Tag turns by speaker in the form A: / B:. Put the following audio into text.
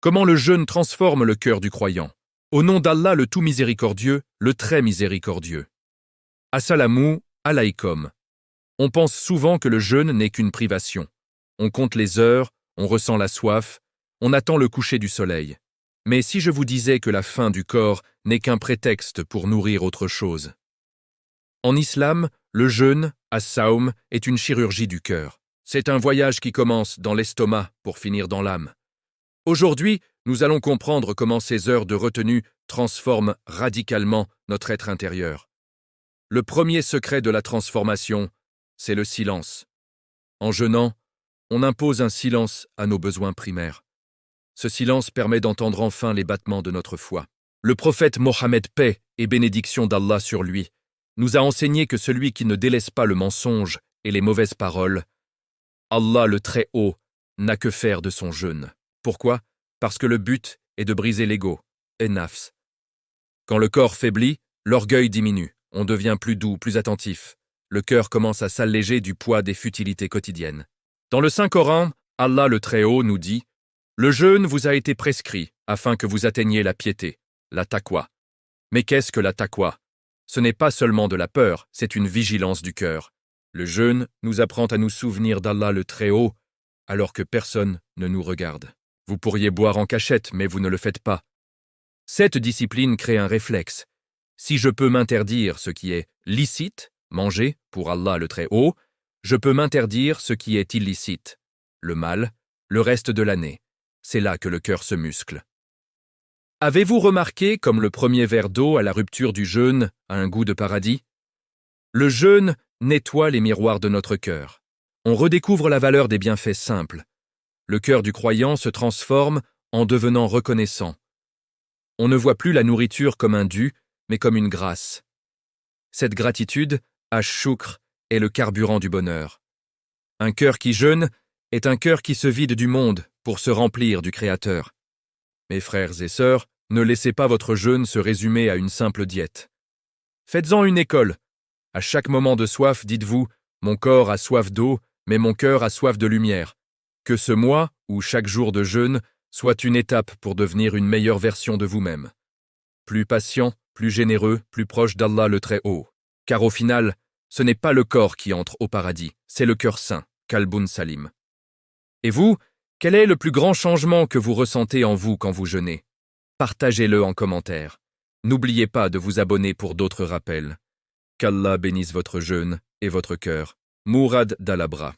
A: Comment le jeûne transforme le cœur du croyant. Au nom d'Allah le tout miséricordieux, le très miséricordieux. Assalamu alaykum. On pense souvent que le jeûne n'est qu'une privation. On compte les heures, on ressent la soif, on attend le coucher du soleil. Mais si je vous disais que la faim du corps n'est qu'un prétexte pour nourrir autre chose? En islam, le jeûne, as-sawm, est une chirurgie du cœur. C'est un voyage qui commence dans l'estomac pour finir dans l'âme. Aujourd'hui, nous allons comprendre comment ces heures de retenue transforment radicalement notre être intérieur. Le premier secret de la transformation, c'est le silence. En jeûnant, on impose un silence à nos besoins primaires. Ce silence permet d'entendre enfin les battements de notre foi. Le prophète Mohammed, paix et bénédiction d'Allah sur lui, nous a enseigné que celui qui ne délaisse pas le mensonge et les mauvaises paroles, Allah le Très-Haut n'a que faire de son jeûne. Pourquoi? Parce que le but est de briser l'ego, et nafs. Quand le corps faiblit, l'orgueil diminue, on devient plus doux, plus attentif. Le cœur commence à s'alléger du poids des futilités quotidiennes. Dans le Saint-Coran, Allah le Très-Haut nous dit « Le jeûne vous a été prescrit afin que vous atteigniez la piété, la taqwa. » Mais qu'est-ce que la taqwa? Ce n'est pas seulement de la peur, c'est une vigilance du cœur. Le jeûne nous apprend à nous souvenir d'Allah le Très-Haut alors que personne ne nous regarde. Vous pourriez boire en cachette, mais vous ne le faites pas. Cette discipline crée un réflexe. Si je peux m'interdire ce qui est licite, manger, pour Allah le Très-Haut, je peux m'interdire ce qui est illicite, le mal, le reste de l'année. C'est là que le cœur se muscle. Avez-vous remarqué comme le premier verre d'eau à la rupture du jeûne a un goût de paradis? Le jeûne nettoie les miroirs de notre cœur. On redécouvre la valeur des bienfaits simples. Le cœur du croyant se transforme en devenant reconnaissant. On ne voit plus la nourriture comme un dû, mais comme une grâce. Cette gratitude, ash-shukr, est le carburant du bonheur. Un cœur qui jeûne est un cœur qui se vide du monde pour se remplir du Créateur. Mes frères et sœurs, ne laissez pas votre jeûne se résumer à une simple diète. Faites-en une école. À chaque moment de soif, dites-vous « Mon corps a soif d'eau, mais mon cœur a soif de lumière ». Que ce mois, ou chaque jour de jeûne, soit une étape pour devenir une meilleure version de vous-même. Plus patient, plus généreux, plus proche d'Allah le Très-Haut. Car au final, ce n'est pas le corps qui entre au paradis, c'est le cœur saint, Qalbun Salim. Et vous, quel est le plus grand changement que vous ressentez en vous quand vous jeûnez? Partagez-le en commentaire. N'oubliez pas de vous abonner pour d'autres rappels. Qu'Allah bénisse votre jeûne et votre cœur. Mourad Dalabra.